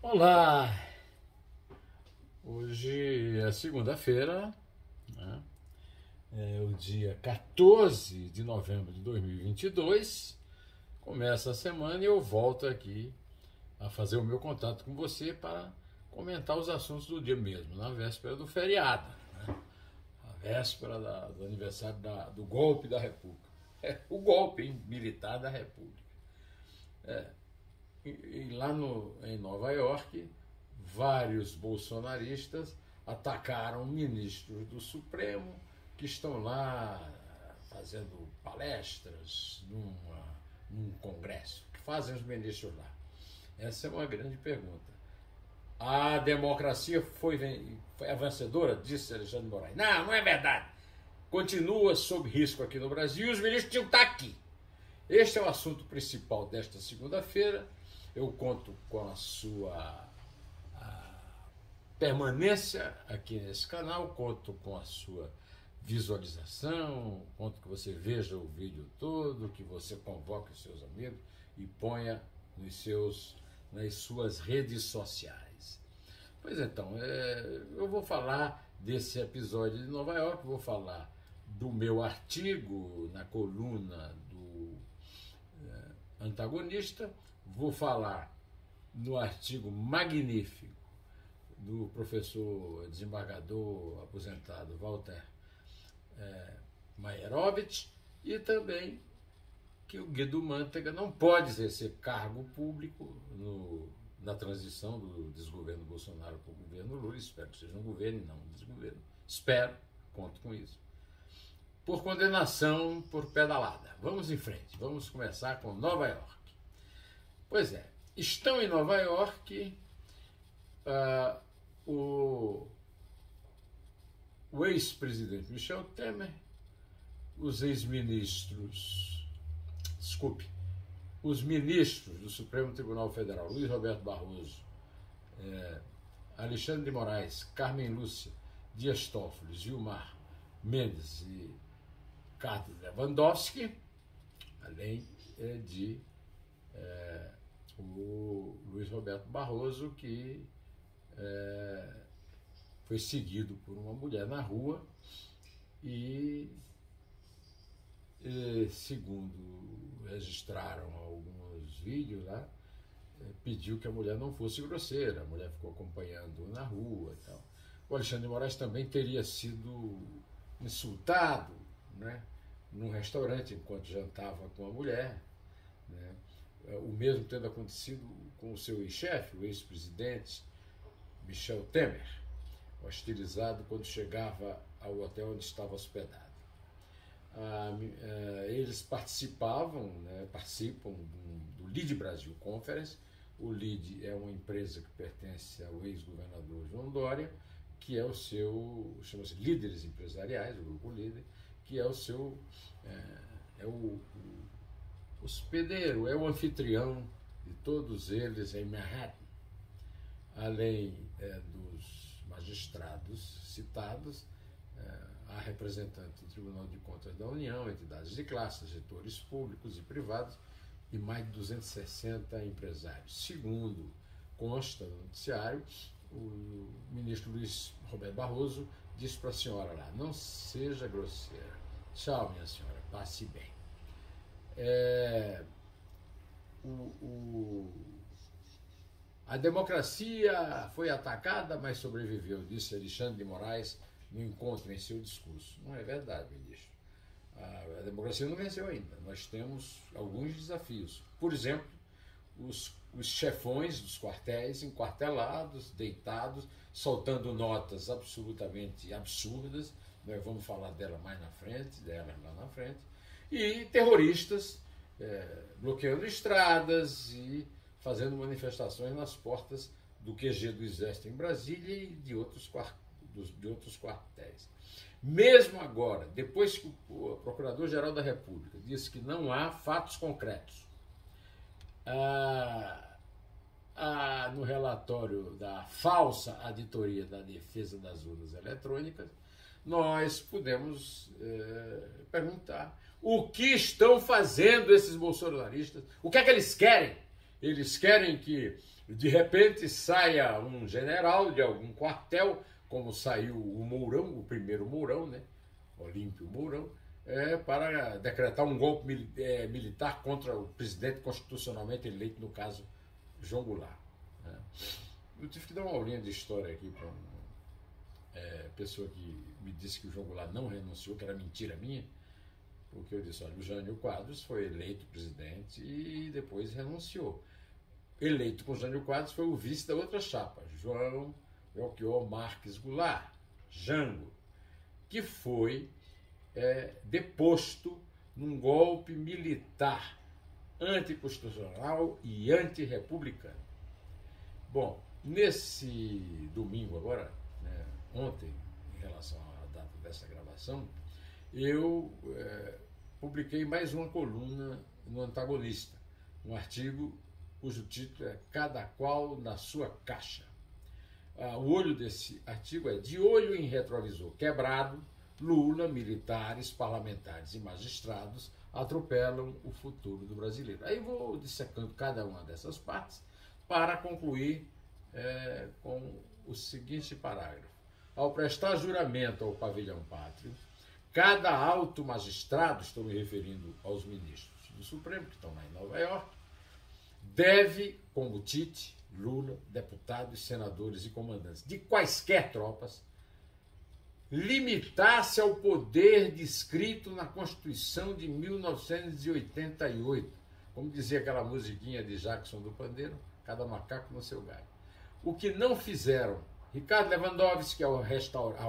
Olá! Hoje é segunda-feira, né? É o dia 14 de novembro de 2022. Começa a semana e eu volto aqui a fazer o meu contato com você para comentar os assuntos do dia mesmo, na véspera do feriado, né? A véspera do aniversário do golpe da República. O golpe militar da República. E lá em Nova York, vários bolsonaristas atacaram ministros do Supremo que estão lá fazendo palestras num congresso. O que fazem os ministros lá? Essa é uma grande pergunta. A democracia foi a vencedora, disse Alexandre de Moraes. Não é verdade. Continua sob risco aqui no Brasil e os ministros tinham que estar aqui. Este é o assunto principal desta segunda-feira. Eu conto com a sua permanência aqui nesse canal, conto com a sua visualização, conto que você veja o vídeo todo, que você convoque os seus amigos e ponha nas suas redes sociais. Pois então, eu vou falar desse episódio de Nova York, vou falar do meu artigo na coluna do Antagonista, vou falar no artigo magnífico do professor desembargador aposentado Walter Maierovitch e também que o Guido Mantega não pode exercer cargo público na transição do desgoverno Bolsonaro para o governo Lula. Espero que seja um governo e não um desgoverno. Espero, conto com isso. Por condenação por pedalada. Vamos em frente, vamos começar com Nova York. Pois é, estão em Nova York o ex-presidente Michel Temer, os ministros do Supremo Tribunal Federal, Luiz Roberto Barroso, Alexandre de Moraes, Carmen Lúcia, Dias Toffoli, Gilmar Mendes e Carlos Lewandowski, além de o Luiz Roberto Barroso, que foi seguido por uma mulher na rua e segundo registraram alguns vídeos lá, pediu que a mulher não fosse grosseira, a mulher ficou acompanhando na rua e tal. O Alexandre de Moraes também teria sido insultado, né, num restaurante enquanto jantava com a mulher, né? O mesmo tendo acontecido com o seu ex-chefe, o ex-presidente Michel Temer, hostilizado quando chegava ao hotel onde estava hospedado. Eles participam do LIDE Brasil Conference. O LIDE é uma empresa que pertence ao ex-governador João Dória, que é o seu, chama-se Líderes Empresariais, o grupo Líder, que é o seu, o hospedeiro, é o anfitrião de todos eles em Manhattan, além dos magistrados citados, há representantes do Tribunal de Contas da União, entidades de classe, setores públicos e privados e mais de 260 empresários. Segundo consta no noticiário, o ministro Luiz Roberto Barroso disse para a senhora lá: não seja grosseira. Tchau, minha senhora, passe bem. A democracia foi atacada, mas sobreviveu, disse Alexandre de Moraes no encontro em seu discurso. Não é verdade, ministro. A democracia não venceu ainda. Nós temos alguns desafios. Por exemplo, os chefões dos quartéis enquartelados, deitados, soltando notas absolutamente absurdas. Nós vamos falar delas lá na frente. E terroristas bloqueando estradas e fazendo manifestações nas portas do QG do Exército em Brasília e de outros quartéis. Mesmo agora, depois que o Procurador-Geral da República disse que não há fatos concretos, no relatório da falsa auditoria da defesa das urnas eletrônicas, nós podemos perguntar o que estão fazendo esses bolsonaristas, o que é que eles querem. Eles querem que, de repente, saia um general de algum quartel, como saiu o Mourão, o primeiro Mourão, né? Olímpio Mourão, para decretar um golpe militar contra o presidente constitucionalmente eleito, no caso, João Goulart. Né? Eu tive que dar uma aulinha de história aqui para uma pessoa que me disse que o João Goulart não renunciou, que era mentira minha, porque eu disse, olha, o Jânio Quadros foi eleito presidente e depois renunciou. Eleito com Jânio Quadros foi o vice da outra chapa, João Belchior Marques Goulart, Jango, que foi deposto num golpe militar anticonstitucional e antirrepublicano. Bom, nesse domingo agora, né, ontem, em relação à data dessa gravação, eu publiquei mais uma coluna no Antagonista, um artigo cujo título é Cada Qual na Sua Caixa. O olho desse artigo é De Olho em Retrovisor Quebrado, Lula, militares, parlamentares e magistrados atropelam o futuro do brasileiro. Aí vou dissecando cada uma dessas partes para concluir com o seguinte parágrafo. Ao prestar juramento ao pavilhão pátrio, cada alto magistrado, estou me referindo aos ministros do Supremo, que estão lá em Nova York, deve, como Tite, Lula, deputados, senadores e comandantes de quaisquer tropas, limitar-se ao poder descrito na Constituição de 1988. Como dizia aquela musiquinha de Jackson do Pandeiro, cada macaco no seu galho. O que não fizeram Ricardo Lewandowski, ao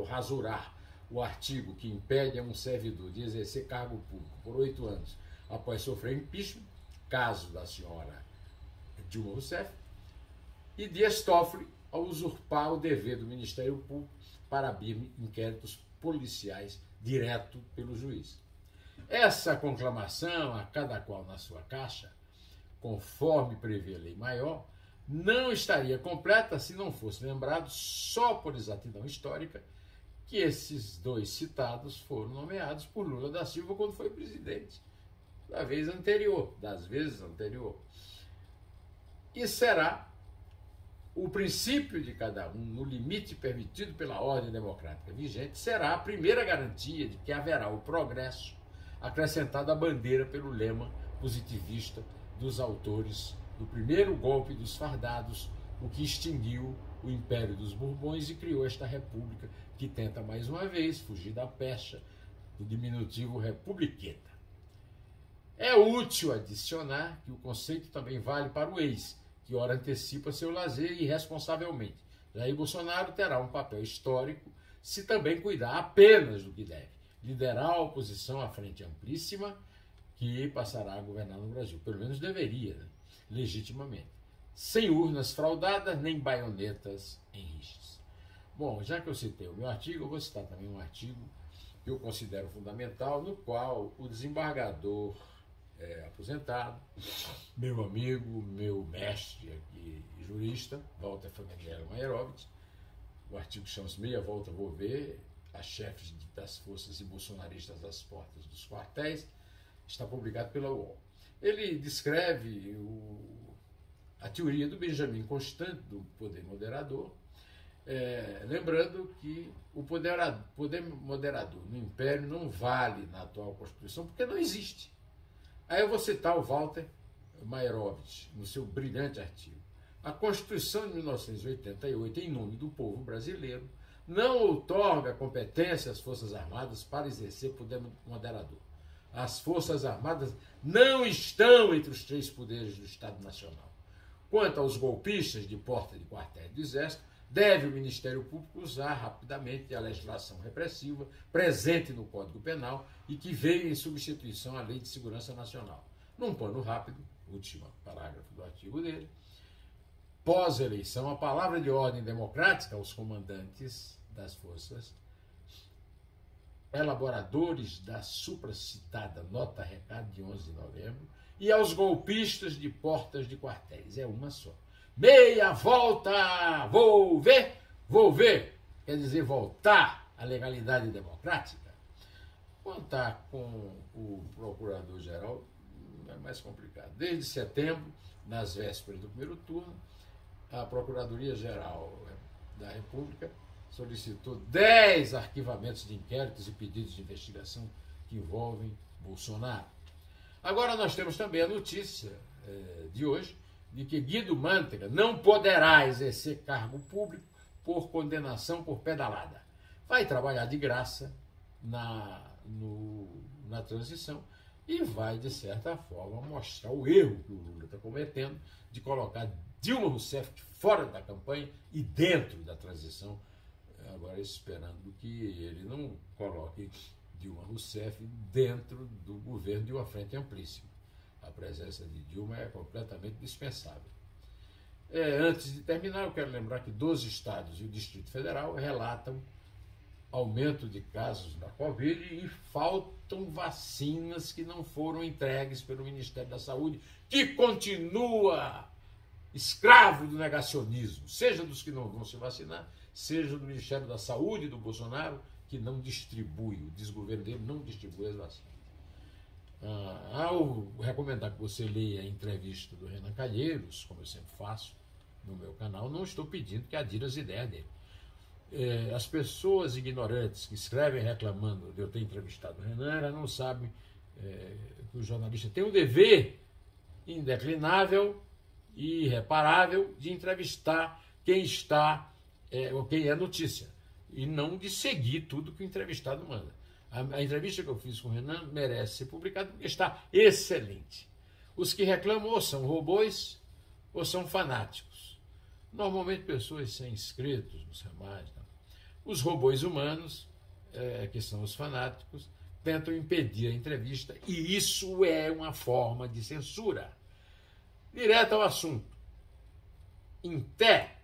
rasurar o artigo que impede a um servidor de exercer cargo público por 8 anos após sofrer impeachment, caso da senhora Dilma Rousseff, e Dias Toffoli, ao usurpar o dever do Ministério Público para abrir inquéritos policiais direto pelo juiz. Essa conclamação, a cada qual na sua caixa, conforme prevê a lei maior, não estaria completa se não fosse lembrado, só por exatidão histórica, que esses dois citados foram nomeados por Lula da Silva quando foi presidente, das vezes anterior. E será o princípio de cada um, no limite permitido pela ordem democrática vigente, será a primeira garantia de que haverá o progresso, acrescentado à bandeira pelo lema positivista dos autores do primeiro golpe dos fardados, o que extinguiu o Império dos Bourbões e criou esta república que tenta mais uma vez fugir da pecha do diminutivo republiqueta. É útil adicionar que o conceito também vale para o ex, que ora antecipa seu lazer irresponsavelmente. Jair Bolsonaro terá um papel histórico se também cuidar apenas do que deve, liderar a oposição à frente amplíssima que passará a governar no Brasil. Pelo menos deveria, né? Legitimamente. Sem urnas fraudadas, nem baionetas em rixas. Bom, já que eu citei o meu artigo, eu vou citar também um artigo que eu considero fundamental, no qual o desembargador aposentado, meu amigo, meu mestre aqui, jurista, Walter Fanganiello Maierovitch, o artigo chama-se Meia Volta Vou Ver, a chefes das forças e bolsonaristas às portas dos quartéis, está publicado pela UOL. Ele descreve a teoria do Benjamin Constant, do poder moderador, lembrando que o poder moderador no Império não vale na atual Constituição, porque não existe. Aí eu vou citar o Walter Maierovitch, no seu brilhante artigo. A Constituição de 1988, em nome do povo brasileiro, não outorga competência às Forças Armadas para exercer poder moderador. As Forças Armadas não estão entre os 3 poderes do Estado Nacional. Quanto aos golpistas de porta de quartéis do Exército, deve o Ministério Público usar rapidamente a legislação repressiva presente no Código Penal e que veio em substituição à Lei de Segurança Nacional. Num pano rápido, último parágrafo do artigo dele, pós-eleição, a palavra de ordem democrática aos comandantes das forças, elaboradores da supracitada nota-recado de 11 de novembro, e aos golpistas de portas de quartéis. É uma só. Meia volta, vou ver, quer dizer voltar à legalidade democrática. Contar com o procurador-geral é mais complicado. Desde setembro, nas vésperas do primeiro turno, a Procuradoria-Geral da República solicitou 10 arquivamentos de inquéritos e pedidos de investigação que envolvem Bolsonaro. Agora nós temos também a notícia de hoje de que Guido Mantega não poderá exercer cargo público por condenação por pedalada. Vai trabalhar de graça na transição e vai, de certa forma, mostrar o erro que o Lula está cometendo de colocar Dilma Rousseff fora da campanha e dentro da transição, agora esperando que ele não coloque Dilma Rousseff dentro do governo de uma frente amplíssima. A presença de Dilma é completamente dispensável. Antes de terminar, eu quero lembrar que 12 estados e o Distrito Federal relatam aumento de casos da Covid e faltam vacinas que não foram entregues pelo Ministério da Saúde, que continua escravo do negacionismo, seja dos que não vão se vacinar, seja do Ministério da Saúde do Bolsonaro, que não distribui, o desgoverno dele não distribui as vacinas. Ao recomendar que você leia a entrevista do Renan Calheiros, como eu sempre faço no meu canal, não estou pedindo que adira as ideias dele. As pessoas ignorantes que escrevem reclamando de eu ter entrevistado o Renan, elas não sabem que o jornalista tem um dever indeclinável e irreparável de entrevistar quem está, ou quem é notícia, e não de seguir tudo que o entrevistado manda. A entrevista que eu fiz com o Renan merece ser publicada porque está excelente. Os que reclamam ou são robôs ou são fanáticos. Normalmente pessoas sem inscritos nos canais. Os robôs humanos, que são os fanáticos, tentam impedir a entrevista e isso é uma forma de censura. Direto ao assunto. Em té,